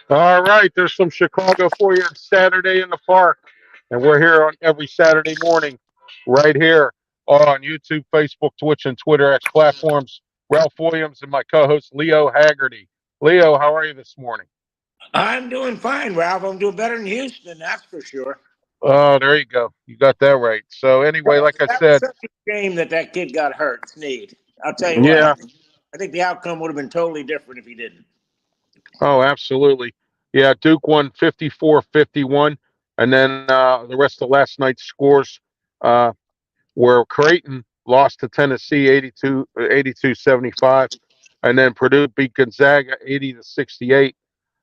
All right, there's some Chicago for you Saturday in the park. And we're here on every Saturday morning, right here on YouTube, Facebook, Twitch, and Twitter X platforms. Ralph Williams and my co host, Leo Haggerty. Leo, how are you this morning? I'm doing fine, Ralph. I'm doing better than Houston, that's for sure. Oh, there you go. You got that right. So, anyway, like I That was said, such a shame that kid got hurt, Snead. I'll tell you what, yeah. I think the outcome would have been totally different if he didn't. Oh, absolutely. Yeah, Duke won 54-51. And then the rest of last night's scores uh, where Creighton lost to Tennessee 82-75, and then Purdue beat Gonzaga 80-68.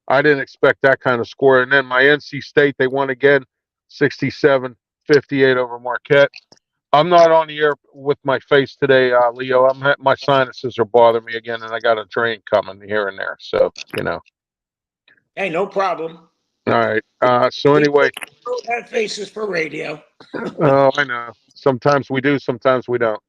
I didn't expect that kind of score. And then my NC State, they won again 67-58 over Marquette. I'm not on the air with my face today, Leo. My sinuses are bothering me again, and I got a drain coming here and there. So, Hey, no problem. All right. So We anyway, both have faces for radio. oh, I know. Sometimes we do, sometimes we don't.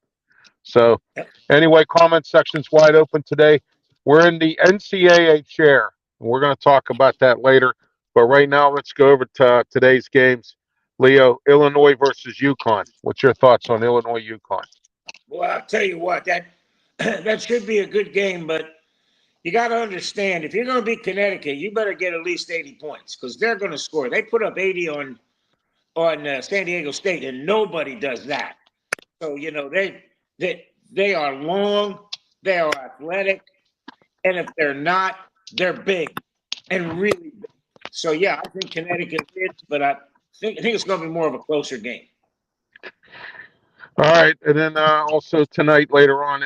So, Yep. anyway, comment section's wide open today. We're in the NCAA chair, and we're going to talk about that later. But right now, let's go over to today's games. Leo, Illinois versus UConn. What's your thoughts on Illinois UConn? Well, I'll tell you what, that that should be a good game, but you got to understand, if you're going to beat Connecticut, you better get at least 80 points because they're going to score. They put up 80 on San Diego State, and nobody does that. So they are long, they are athletic, and if they're not, they're big and really big. So yeah, I think Connecticut wins, but I think it's going to be more of a closer game. All right, and then also tonight, later on,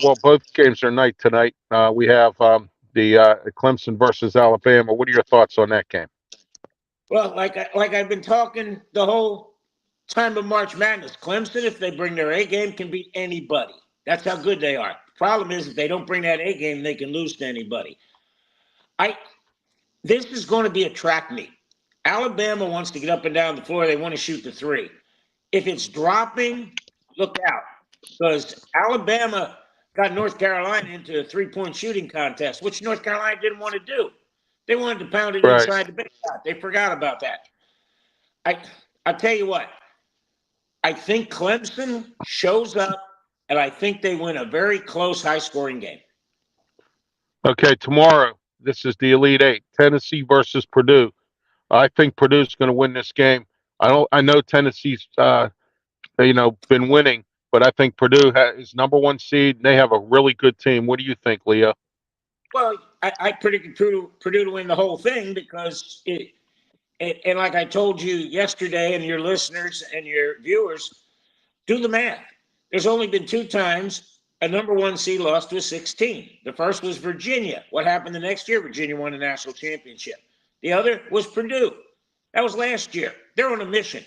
well, both games are night tonight. We have the Clemson versus Alabama. What are your thoughts on that game? Well, like I've been talking the whole time of March Madness, Clemson, if they bring their A game, can beat anybody. That's how good they are. The problem is if they don't bring that A game, they can lose to anybody. This is going to be a track meet. Alabama wants to get up and down the floor. They want to shoot the three. If it's dropping, look out, because Alabama got North Carolina into a three-point shooting contest, which North Carolina didn't want to do. They wanted to pound it inside the big shot. They forgot about that. I'll tell you what, I think Clemson shows up, and I think they win a very close, high-scoring game. Okay, tomorrow, this is the Elite Eight, Tennessee versus Purdue. I think Purdue's going to win this game. I know Tennessee's been winning, but I think Purdue is number one seed. And they have a really good team. What do you think, Leo? Well, I predicted Purdue to win the whole thing because and like I told you yesterday, and your listeners and your viewers, do the math. There's only been 2 times a number one seed lost to a 16. The first was Virginia. What happened the next year? Virginia won the national championship. The other was Purdue. That was last year. They're on a mission.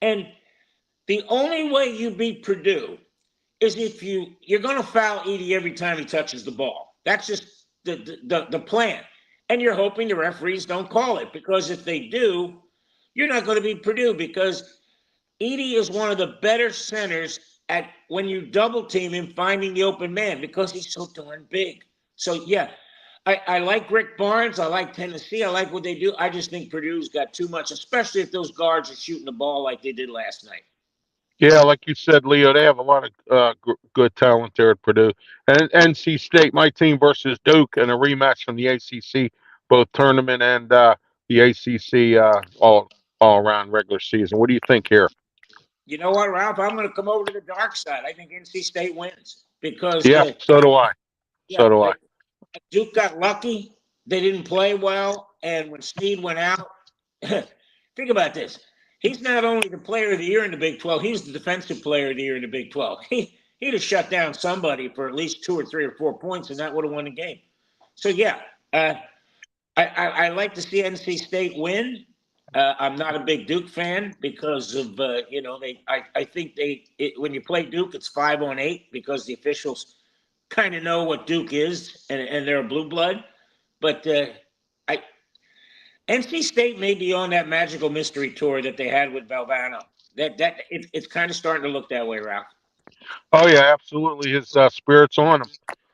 And the only way you beat Purdue is if you're going to foul Edey every time he touches the ball. That's just the plan. And you're hoping the referees don't call it, because if they do, you're not going to beat Purdue, because Edey is one of the better centers at when you double team him finding the open man, because he's so darn big. So, yeah, I like Rick Barnes. I like Tennessee. I like what they do. I just think Purdue's got too much, especially if those guards are shooting the ball like they did last night. Yeah, like you said, Leo, they have a lot of good talent there at Purdue. And NC State, my team versus Duke, and a rematch from the ACC, both tournament and the ACC all around regular season. What do you think here? You know what, Ralph? I'm going to come over to the dark side. I think NC State wins because so do I. So do I. Duke got lucky. They didn't play well, and when Snead went out, think about this. He's not only the player of the year in the Big 12, he's the defensive player of the year in the Big 12. He'd have shut down somebody for at least 2 or 3 or 4 points, and that would have won the game. So, yeah, I like to see NC State win. I'm not a big Duke fan because of, I think when you play Duke, it's 5-on-8 because the officials kind of know what Duke is, and they're a blue blood. But NC State may be on that magical mystery tour that they had with Valvano. It's kind of starting to look that way, Ralph. Oh yeah, absolutely. His spirit's on him.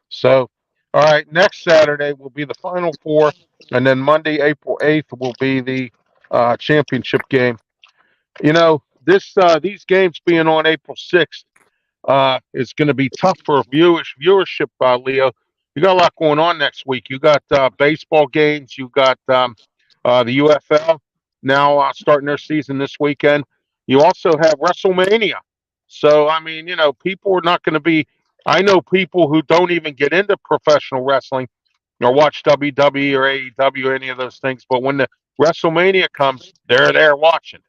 So, all right, next Saturday will be the Final Four, and then Monday, April 8th, will be the championship game. You know, these games being on April 6th is going to be tough for viewership, Leo. You got a lot going on next week. You got baseball games. You got the UFL now starting their season this weekend. You also have WrestleMania. So, I mean, people are not going to be. I know people who don't even get into professional wrestling or watch WWE or AEW or any of those things, but when the WrestleMania comes, they're there watching.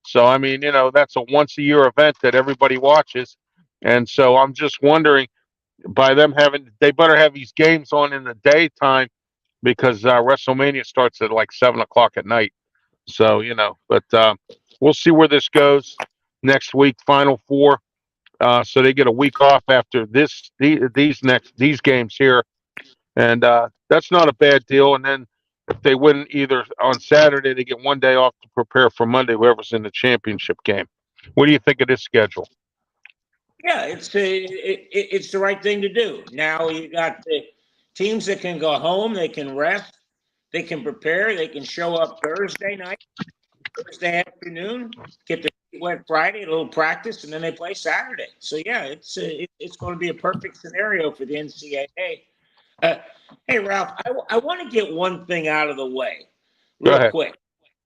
So, I mean, that's a once a year event that everybody watches. And so I'm just wondering by them they better have these games on in the daytime because WrestleMania starts at like 7 o'clock at night. So, but we'll see where this goes next week, Final Four. So they get a week off after these games here. And that's not a bad deal. And then if they win either on Saturday, they get one day off to prepare for Monday, whoever's in the championship game. What do you think of this schedule? Yeah, it's the right thing to do. Now you got the teams that can go home, they can rest, they can prepare, they can show up Thursday night, Thursday afternoon, get the wet Friday, a little practice, and then they play Saturday. So yeah, it's going to be a perfect scenario for the NCAA. Hey Ralph, I want to get one thing out of the way, Go real ahead. quick.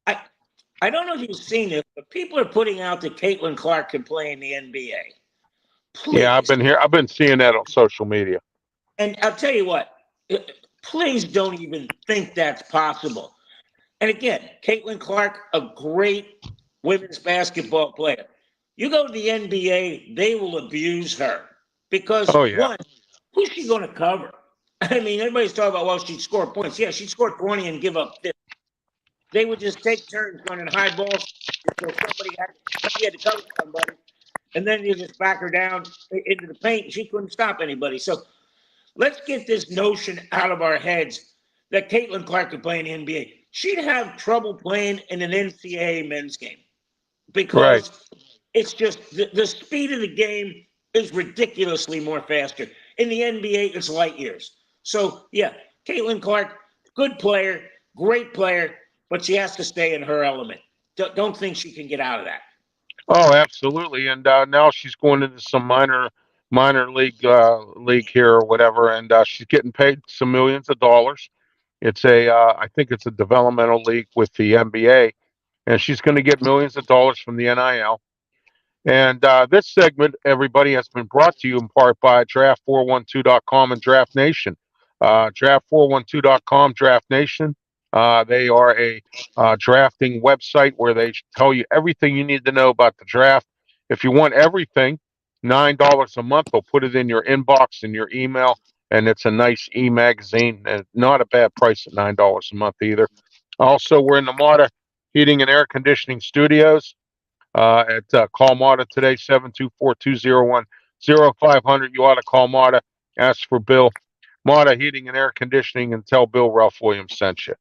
I don't know if you've seen this, but people are putting out that Caitlin Clark can play in the NBA. Yeah, Please. I've been seeing that on social media. And I'll tell you what, please don't even think that's possible. And again, Caitlin Clark, a great women's basketball player. You go to the NBA, they will abuse her because, Oh yeah. one, who's she going to cover? I mean, everybody's talking about, well, she'd score points. Yeah, she'd score 20 and give up 50. They would just take turns running high balls until she had to cover somebody. And then you just back her down into the paint. She couldn't stop anybody. So let's get this notion out of our heads that Caitlin Clark could play in the NBA. She'd have trouble playing in an NCAA men's game Right. because it's just the speed of the game is ridiculously more faster. In the NBA, it's light years. So, yeah, Caitlin Clark, good player, great player, but she has to stay in her element. Don't think she can get out of that. Oh, absolutely. And now she's going into some minor league here or whatever, and she's getting paid some millions of dollars. It's I think it's a developmental league with the NBA, and she's going to get millions of dollars from the NIL. And this segment, everybody, has been brought to you in part by draft412.com and Draft Nation. Draft412.com, Draft Nation. They are a drafting website where they tell you everything you need to know about the draft. If you want everything, $9 a month, they'll put it in your inbox in your email, and it's a nice e-magazine and not a bad price at $9 a month either. Also, we're in the Mata Heating and Air Conditioning Studios at call Marta today, 724-201-0500. You ought to call Marta, ask for Bill. Marta Heating and Air Conditioning, and tell Bill Ralph Williams sent you.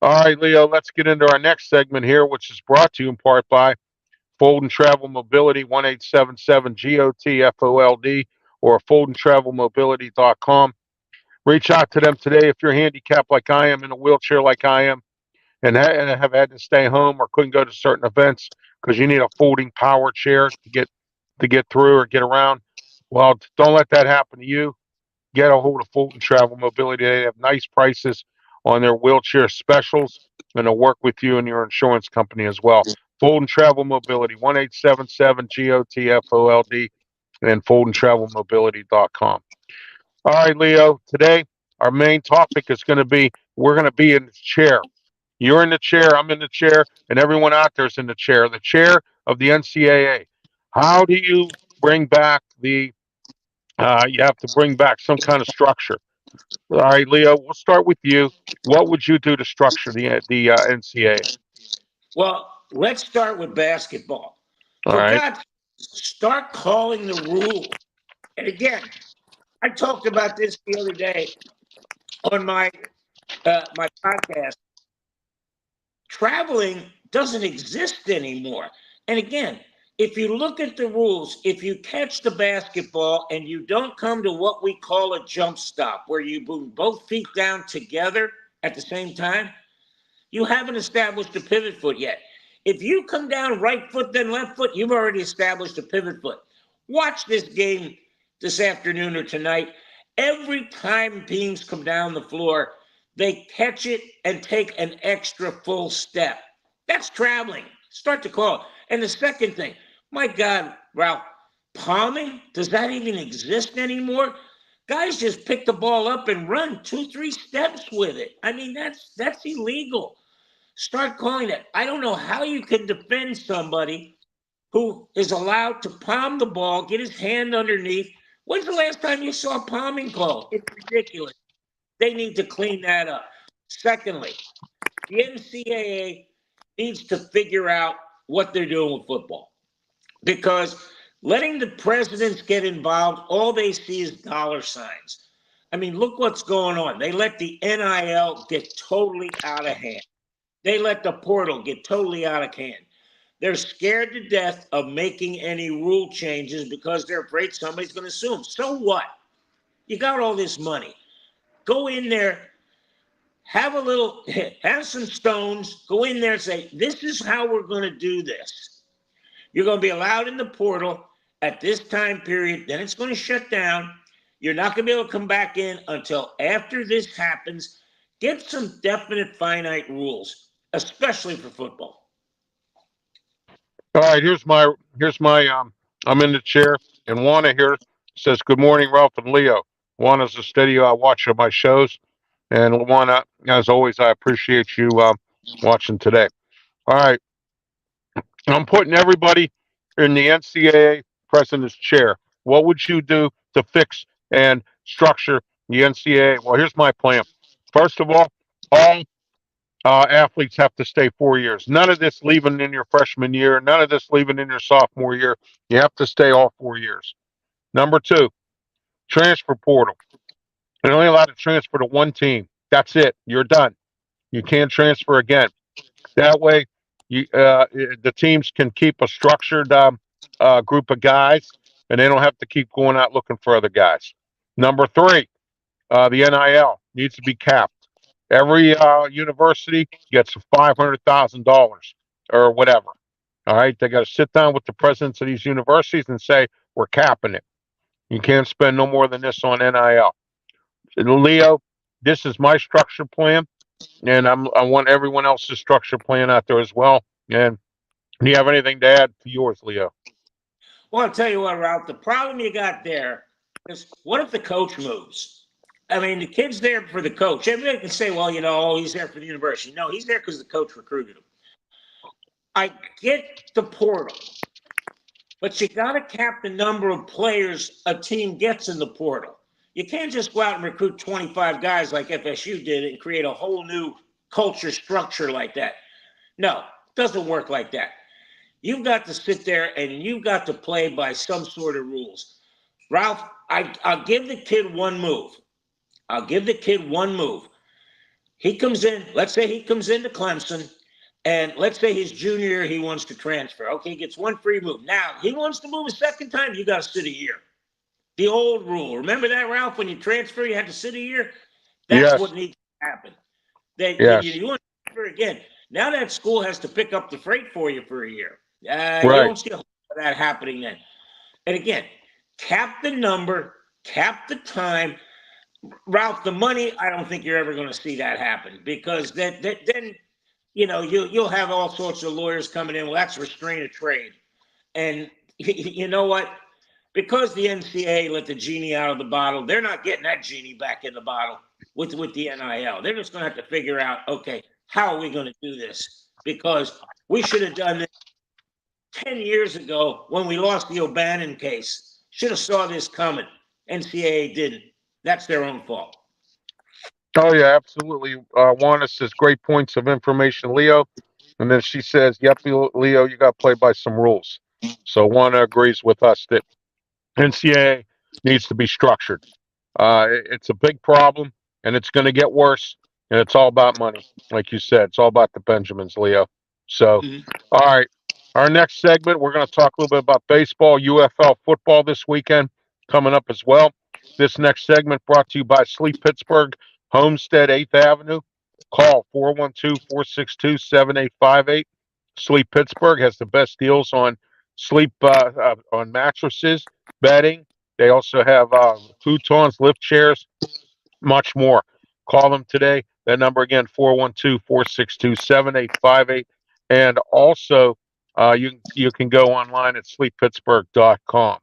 All right, Leo, let's get into our next segment here, which is brought to you in part by Fold and Travel Mobility, 1-877-GOTFOLD, or foldandtravelmobility.com. Reach out to them today if you're handicapped like I am, in a wheelchair like I am, and have had to stay home or couldn't go to certain events because you need a folding power chair to get through or get around. Well, don't let that happen to you. Get a hold of Fulton Travel Mobility. They have nice prices on their wheelchair specials, and they'll work with you and your insurance company as well. Fulton Travel Mobility, 1-877-GOTFOLD, and FultonTravelMobility.com. All right, Leo, today our main topic is going to be we're going to be in the chair. You're in the chair, I'm in the chair, and everyone out there is in the chair of the NCAA. How do you bring back you have to bring back some kind of structure. All right, Leo, we'll start with you. What would you do to structure the NCAA? Well, let's start with basketball. All For right. God's sake, start calling the rules. And again, I talked about this the other day on my podcast. traveling doesn't exist anymore. And again, if you look at the rules, if you catch the basketball and you don't come to what we call a jump stop, where you boot both feet down together at the same time, you haven't established a pivot foot yet. If you come down right foot, then left foot, you've already established a pivot foot. Watch this game this afternoon or tonight. Every time teams come down the floor, they catch it and take an extra full step. That's traveling. Start to call. And the second thing, my God, Ralph, palming, does that even exist anymore? Guys just pick the ball up and run 2-3 steps with it. I mean, that's illegal. Start calling it. I don't know how you can defend somebody who is allowed to palm the ball, get his hand underneath. When's the last time you saw a palming call? It's ridiculous. They need to clean that up. Secondly, the NCAA needs to figure out what they're doing with football, because letting the presidents get involved, all they see is dollar signs. I mean, look what's going on. They let the NIL get totally out of hand. They let the portal get totally out of hand. They're scared to death of making any rule changes because they're afraid somebody's going to sue them. So what? You got all this money. Go in there, have some stones, go in there and say, this is how we're going to do this. You're going to be allowed in the portal at this time period. Then it's going to shut down. You're not going to be able to come back in until after this happens. Get some definite finite rules, especially for football. All right, I'm in the chair, and Juana here says, "Good morning, Ralph and Leo." Juana's a steady watcher of my shows, and Juana, as always, I appreciate you watching today. All right, I'm putting everybody in the NCAA president's chair. What would you do to fix and structure the NCAA? Well, here's my plan. First of all athletes have to stay 4 years. None of this leaving in your freshman year. None of this leaving in your sophomore year. You have to stay all 4 years. Number two, transfer portal. You're only allowed to transfer to one team. That's it. You're done. You can't transfer again. That way, the teams can keep a structured group of guys, and they don't have to keep going out looking for other guys. Number three, the NIL needs to be capped. Every university gets $500,000 or whatever. All right, they got to sit down with the presidents of these universities and say we're capping it. You can't spend no more than this on NIL. Leo, this is my structure plan, and I want everyone else's structure plan out there as well. And do you have anything to add to yours, Leo? Well, I'll tell you what, Ralph, the problem you got there is, what if the coach moves? I mean, the kid's there for the coach. Everybody can say, well, he's there for the university. No, he's there because the coach recruited him. I get the portal, but you got to cap the number of players a team gets in the portal. You can't just go out and recruit 25 guys like FSU did and create a whole new culture structure like that. No, it doesn't work like that. You've got to sit there and you've got to play by some sort of rules. Ralph, I'll give the kid one move. He comes in, let's say he comes into Clemson, and let's say his junior year he wants to transfer. Okay, he gets one free move. Now, he wants to move a second time, you got to sit a year. The old rule. Remember that, Ralph? When you transfer, you had to sit a year? That's what needs to happen. Then you want to transfer again. Now that school has to pick up the freight for you for a year. You don't see a whole lot of that happening then. And again, cap the number, cap the time. Ralph, the money, I don't think you're ever going to see that happen, because then you'll have all sorts of lawyers coming in. Well, that's restraint of trade. And you know what? Because the NCAA let the genie out of the bottle, they're not getting that genie back in the bottle with the NIL. They're just going to have to figure out, okay, how are we going to do this? Because we should have done this 10 years ago when we lost the O'Bannon case. Should have saw this coming. NCAA didn't. That's their own fault. Oh yeah, absolutely. Juana says great points of information, Leo. And then she says, "Yep, Leo, you got to play by some rules." So Juana agrees with us that NCAA needs to be structured. It's a big problem, and it's going to get worse and it's all about money, like you said. It's all about the Benjamins, Leo. So, Mhm. all right. Our next segment, we're going to talk a little bit about baseball, UFL football this weekend coming up as well. This next segment brought to you by Sleep Pittsburgh, Homestead 8th Avenue. Call 412-462-7858. Sleep Pittsburgh has the best deals on sleep on mattresses, bedding. They also have futons, lift chairs, much more. Call them today. That number again, 412-462-7858. And also, you can go online at sleeppittsburgh.com.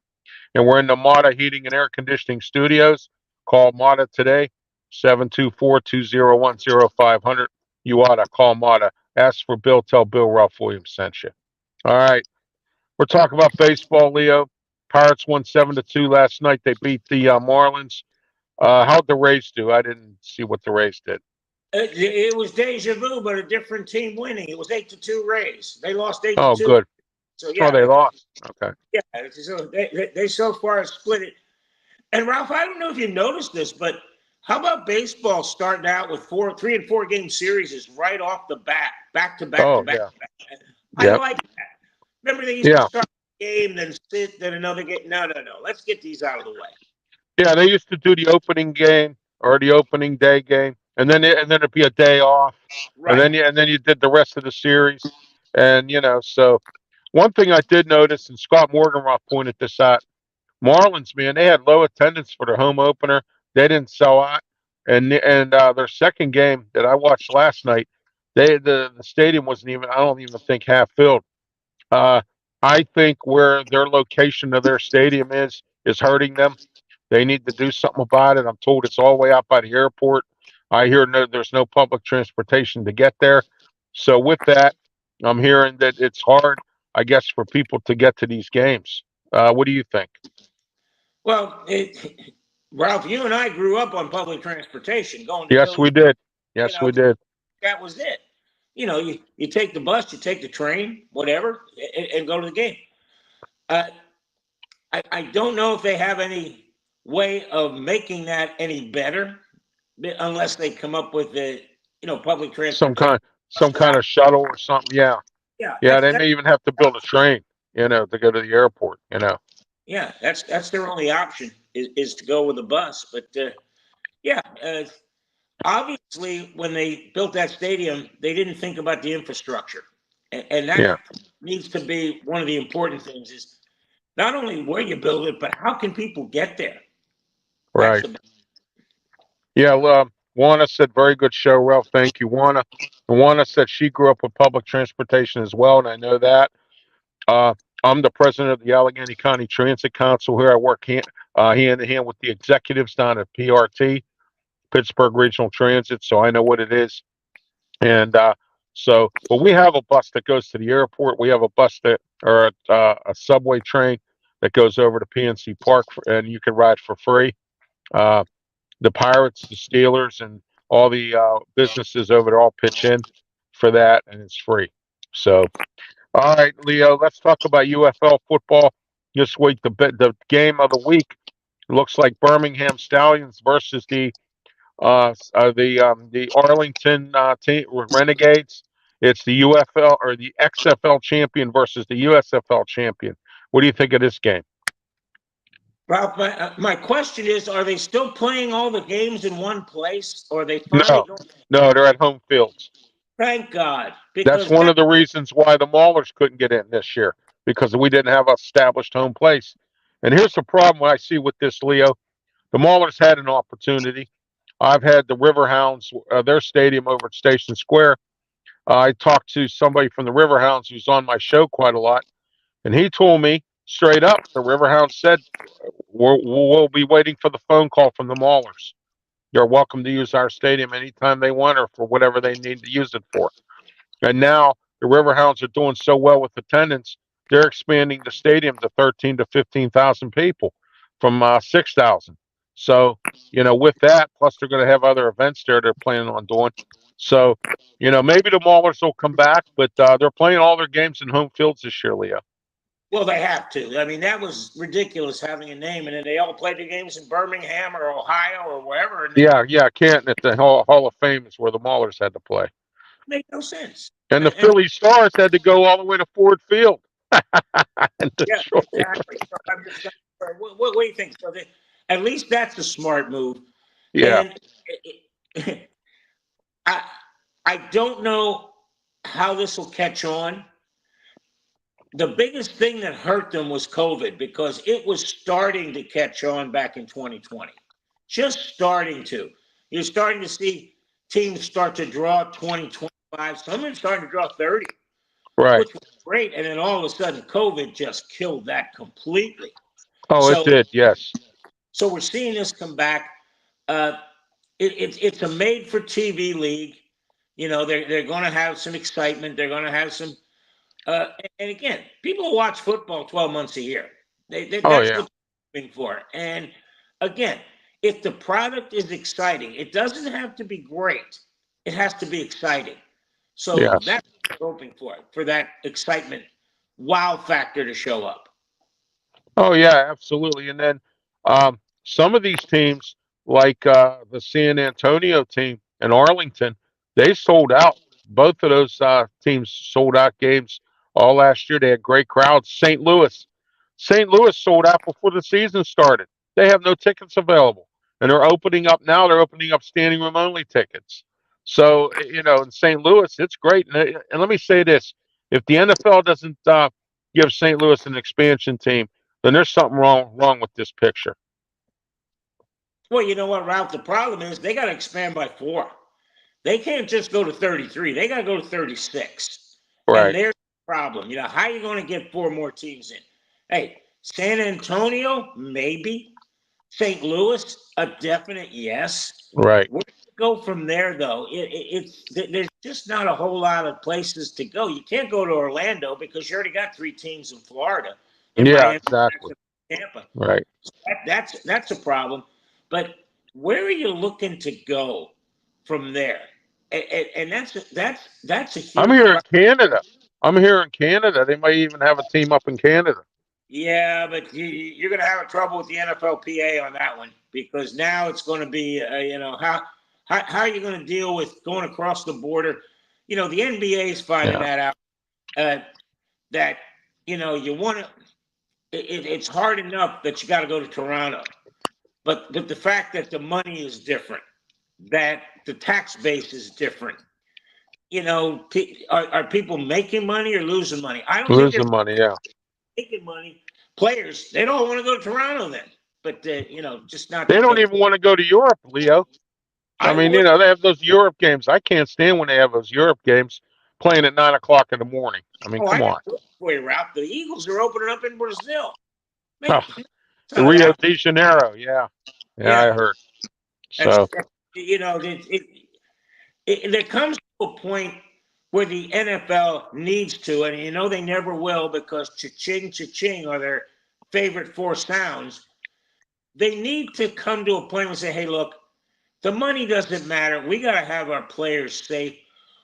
And we're in the Mata Heating and Air Conditioning Studios. Call Mata today, 724-201-0500. You ought to call Mata. Ask for Bill. Tell Bill Ralph Williams sent you. All right. We're talking about baseball, Leo. Pirates won 7-2 last night. They beat the Marlins. How'd the Rays do? I didn't see what the Rays did. It was deja vu, but a different team winning. It was 8-2 Rays. They lost 8 to Oh, 2. good. So Oh, yeah, they lost. Okay. yeah. So they so far split it. And Ralph, I don't know if you noticed this, but how about baseball starting out with 3 and 4 game series is right off the bat, back to back to Oh, back yeah. to back. I Yep. like that. Remember they used to Yeah. start a game, then sit, then another game. No. Let's get these out of the way. Yeah. They used to do the opening game or the opening day game, and then it'd be a day off, Right. and then you did the rest of the series, and so one thing I did notice, and Scott Morganroth pointed this out, Marlins, man, they had low attendance for their home opener. They didn't sell out, and their second game that I watched last night, the stadium wasn't even, I don't even think, half filled. Uh, I think where their location of their stadium is hurting them. They need to do something about it. I'm told it's all the way out by the airport. I hear there's no public transportation to get there. So with that, I'm hearing that it's hard, I guess, for people to get to these games. What do you think? Well, Ralph, you and I grew up on public transportation, going to Yes, we Philly. did. You Yes, know, we did. that was it. You take the bus, you take the train, whatever, and go to the game. Uh, I don't know if they have any way of making that any better, unless they come up with the public Some transportation kind, bus some route. kind of shuttle or something. Yeah, Yeah, yeah. They may even have to build a train, to go to the airport. that's their only option is to go with a bus. But yeah, obviously when they built that stadium, they didn't think about the infrastructure, and that Yeah, needs to be one of the important things. Is not only where you build it, but how can people get there? That's right. the Yeah, Juana said, very good show, Ralph. Thank you, Juana. And Juana said she grew up with public transportation as well, and I know that. Uh, I'm the president of the Allegheny County Transit Council here. I work hand in hand with the executives down at PRT, Pittsburgh Regional Transit, so I know what it is. And but we have a bus that goes to the airport. We have a bus or a subway train that goes over to PNC Park, and you can ride for free. Uh, the Pirates, the Steelers, and all the businesses over there all pitch in for that, and it's free. So, all right, Leo, let's talk about UFL football this week. The game of the week looks like Birmingham Stallions versus the Arlington team, Renegades. It's the UFL or the XFL champion versus the USFL champion. What do you think of this game? Ralph, my question is, are they still playing all the games in one place, or are they finally No, going? no, they're at home fields. Thank God, That's because one of the reasons why the Maulers couldn't get in this year because we didn't have an established home place. And here's the problem I see with this, Leo. The Maulers had an opportunity. I've had the Riverhounds, their stadium over at Station Square. I talked to somebody from the Riverhounds who's on my show quite a lot, and he told me straight up the Riverhounds said, we'll be waiting for the phone call from the Maulers. You're welcome to use our stadium anytime they want or for whatever they need to use it for. And now the Riverhounds are doing so well with attendance, they're expanding the stadium to 13 to 15,000 people from 6,000. So, with that, plus they're going to have other events there they're planning on doing. So, maybe the Maulers will come back, but they're playing all their games in home fields this year, Leo. Well, they have to. I mean, that was ridiculous having a name, and then they all played the games in Birmingham or Ohio or wherever, and it Yeah, Canton at the Hall of Fame is where the Maulers had to play. made no sense. And the And Philly Stars had to go all the way to Ford Field in yeah, Detroit. exactly. So I'm just what do you think? So at least that's a smart move. Yeah. And I I don't know how this will catch on. The biggest thing that hurt them was COVID because it was starting to catch on back in 2020. Just starting to. You're starting to see teams start to draw 20, 25. Some of them starting to draw 30, Right. which was great. And then all of a sudden, COVID just killed that completely. Oh, it So, did. Yes. so we're seeing this come back. Uh, it's a made-for-TV league. You know, they're going to have some excitement. They're going to have some. And again, people watch football 12 months a year. Oh, That's yeah. what they're looking for. And again, if the product is exciting, it doesn't have to be great. It has to be exciting. So Yes. that's what we're hoping for that excitement, wow factor to show up. Oh, yeah, absolutely. And then some of these teams, like the San Antonio team and Arlington, they sold out. Both of those teams sold out games all last year. They had great crowds. St. Louis sold out before the season started. They have no tickets available, and they're opening up now. They're opening up standing room only tickets. So in St. Louis, it's great. And let me say this: if the NFL doesn't give St. Louis an expansion team, then there's something wrong with this picture. Well, you know what, Ralph? The problem is they got to expand by 4. They can't just go to 33. They got to go to 36. And Right. there's the problem. You know, how are you going to get 4 more teams in? Hey, San Antonio, maybe. St. Louis, a definite yes. Right. Where to go from there, though? There's just not a whole lot of places to go. You can't go to Orlando because you already got 3 teams in Florida, in Yeah. Miami, Exactly. Tampa. Right. So that's a problem. But where are you looking to go from there? And that's a I'm huge here in problem. Canada. I'm here in Canada. They might even have a team up in Canada. Yeah, but you're going to have trouble with the NFLPA on that one because now it's going to be, how are you going to deal with going across the border? You know, the NBA is finding Yeah. that out. That you want to. It's hard enough that you got to go to Toronto, but the fact that the money is different, that the tax base is different. You know, are people making money or losing money? I don't think they're Losing money. Yeah. making money. Players, they don't want to go to Toronto then, but just not They the don't case. even want to go to Europe, Leo. I I mean, would. they have those Europe games. I can't stand when they have those Europe games playing at 9 o'clock in the morning. I mean, Oh, I come got on. news for you, Ralph. The Eagles are opening up in Brazil. Oh, Make out of Rio that. de Janeiro. Yeah. Yeah, I Yeah, heard. that's So, there comes to a point where the NFL needs to, and they never will because cha-ching, cha-ching are their favorite 4 sounds. They need to come to a point where say, hey, look, the money doesn't matter. We got to have our players safe.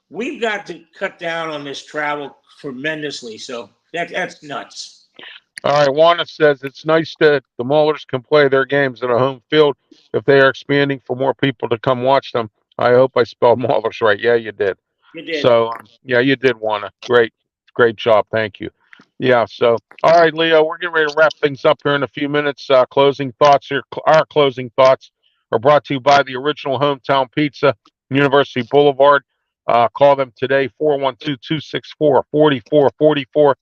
We've got to cut down on this travel tremendously. So that's nuts. all right. Wanda says it's nice that the Maulers can play their games at a home field if they are expanding for more people to come watch them. I hope I spelled Maulers right. Yeah, you did. You did. So, yeah, you did, Wanda. Great job. Thank you. Yeah. So, all right, Leo, we're getting ready to wrap things up here in a few minutes. Closing thoughts here. Our closing thoughts are brought to you by the original Hometown Pizza, University Boulevard. Call them today, 412-264-4444.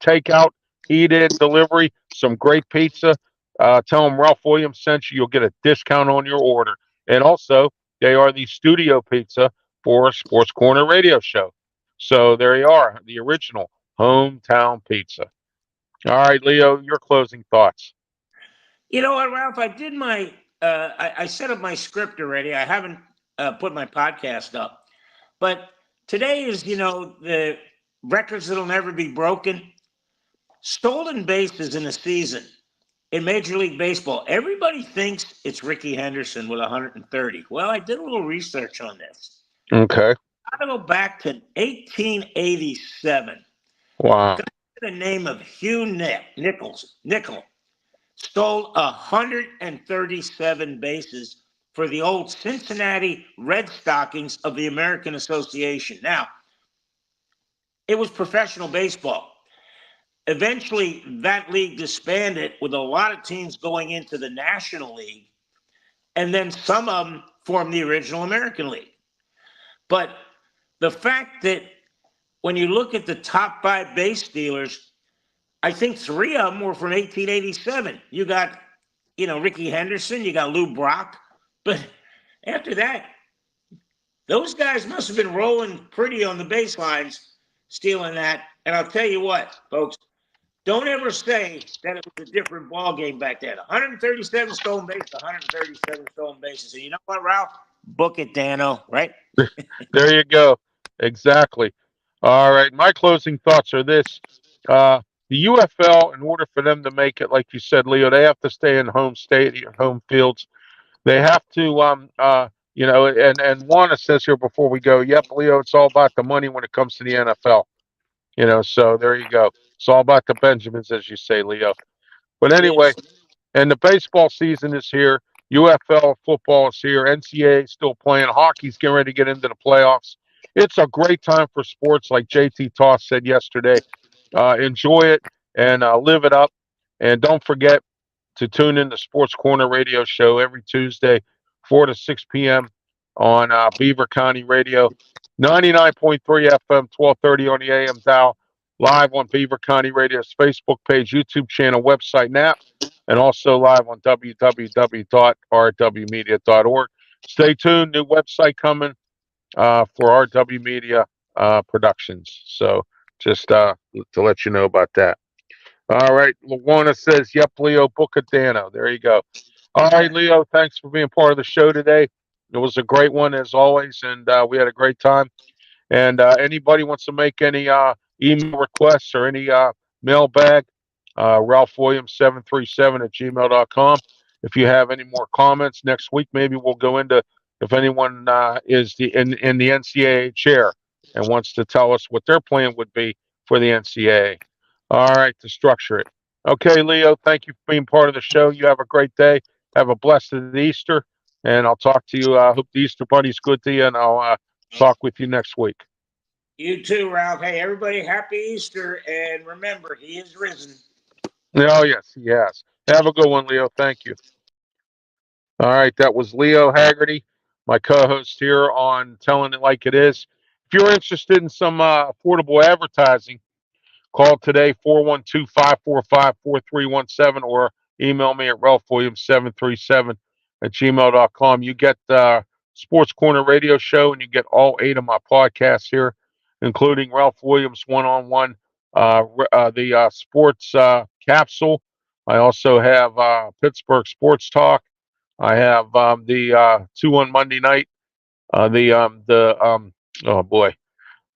Takeout, eat in, delivery, some great pizza. Tell them Ralph Williams sent you. You'll get a discount on your order. And also, they are the studio pizza for a Sports Corner radio show. So there you are, the original Hometown Pizza. All right, Leo, your closing thoughts. You know what, Ralph? I did my, I set up my script already. I haven't put my podcast up. But today is, the records that'll never be broken. Stolen bases in a season in Major League Baseball. Everybody thinks it's Ricky Henderson with 130. Well, I did a little research on this. Okay. I'm going to go back to 1887. Wow. the name of Hugh Nickel stole 137 bases for the old Cincinnati Red Stockings of the American Association. Now, it was professional baseball. Eventually, that league disbanded with a lot of teams going into the National League, and then some of them formed the original American League. But the fact that when you look at the top 5 base stealers, I think 3 of them were from 1887. You got, Ricky Henderson, you got Lou Brock. But after that, those guys must have been rolling pretty on the baselines, stealing that. And I'll tell you what, folks, don't ever say that it was a different ball game back then. 137 stolen bases, 137 stolen bases. And you know what, Ralph? Book it, Dano, right? There you go. Exactly. All right. My closing thoughts are this. The UFL, in order for them to make it, like you said, Leo, they have to stay in home stadium, home fields. They have to, and Juana says here before we go, yep, Leo, it's all about the money when it comes to the NFL. So there you go. It's all about the Benjamins, as you say, Leo. But anyway, and the baseball season is here. UFL football is here. NCAA is still playing. Hockey's getting ready to get into the playoffs. It's a great time for sports, like JT Toss said yesterday. Enjoy it and live it up. And don't forget to tune in to Sports Corner Radio Show every Tuesday, 4 to 6 p.m. on Beaver County Radio, 99.3 FM, 1230 on the AM dial, live on Beaver County Radio's Facebook page, YouTube channel, website, and app, and also live on www.rwmedia.org. Stay tuned. New website coming for RW Media Productions. So just to let you know about that. All right. Luana says, yep, Leo, book a Dano. There you go. All right, Leo, thanks for being part of the show today. It was a great one, as always, and we had a great time. And anybody wants to make any email requests or any mailbag, Ralph Williams 737 at gmail.com. If you have any more comments next week, maybe we'll go into if anyone is in the NCAA chair and wants to tell us what their plan would be for the NCAA. All right, to structure it. Okay, Leo, thank you for being part of the show. You have a great day. Have a blessed Easter, and I'll talk to you. I hope the Easter Bunny's good to you, and I'll talk with you next week. You too, Ralph. Hey, everybody, happy Easter, and remember, he is risen. Oh, yes, he has. Have a good one, Leo. Thank you. All right, that was Leo Haggerty, my co-host here on Telling It Like It Is. If you're interested in some affordable advertising, call today, 412-545-4317, or email me at ralphwilliams737 at gmail.com. You get the Sports Corner Radio Show, and you get all 8 of my podcasts here, including Ralph Williams One-on-One, the Sports Capsule. I also have Pittsburgh Sports Talk. I have the 2 on Monday night, oh boy,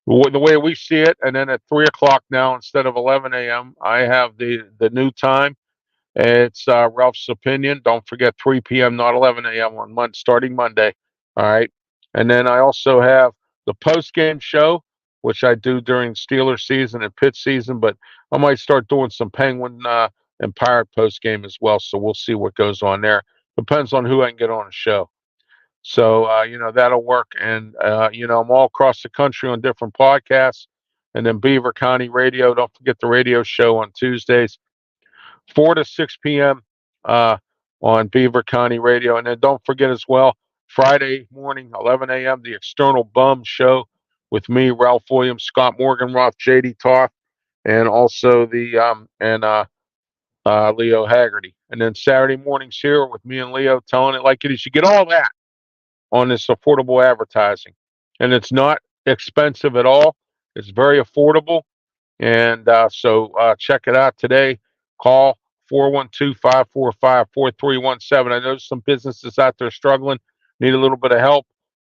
the way we see it, and then at 3 o'clock now instead of 11 a.m. I have the new time. It's Ralph's Opinion. Don't forget 3 p.m., not 11 a.m. on starting Monday. All right, and then I also have the post game show, which I do during Steelers season and Pitt season, but I might start doing some Penguin and Pirate post game as well. So we'll see what goes on there. Depends on who I can get on the show. So, that'll work. And, I'm all across the country on different podcasts. And then Beaver County Radio. Don't forget the radio show on Tuesdays, 4 to 6 p.m. On Beaver County Radio. And then don't forget as well, Friday morning, 11 a.m., the External Bum Show with me, Ralph Williams, Scott Morganroth, J.D. Toth, and also Leo Haggerty. And then Saturday mornings here with me and Leo Telling It Like It Is. You get all that on this affordable advertising. And it's not expensive at all. It's very affordable. And so check it out today. Call 412-545-4317. I know some businesses out there struggling, need a little bit of help,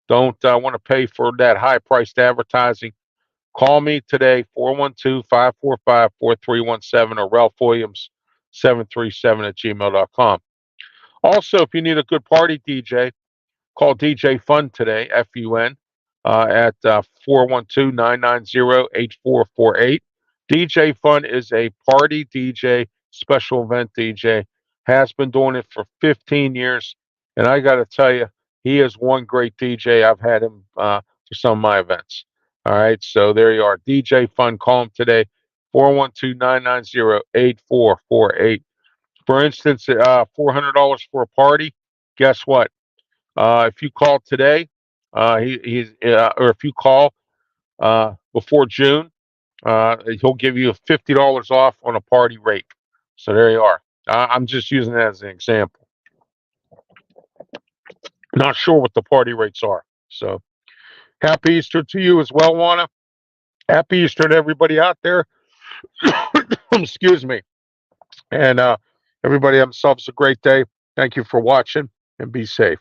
don't want to pay for that high-priced advertising. Call me today, 412-545-4317 or Ralph Williams 737 at gmail.com. Also, if you need a good party DJ, call DJ Fun today, F-U-N, at 412-990-8448. DJ Fun is a party DJ, special event DJ. Has been doing it for 15 years, and I got to tell you, he is one great DJ. I've had him for some of my events. All right, so there you are, DJ Fun. Call him today, 412-990-8448. For instance, $400 for a party. Guess what? If you call today, or if you call before June, he'll give you $50 off on a party rate. So there you are. I'm just using that as an example. Not sure what the party rates are. So happy Easter to you as well, Juana. Happy Easter to everybody out there. Excuse me. And everybody have themselves a great day. Thank you for watching and be safe.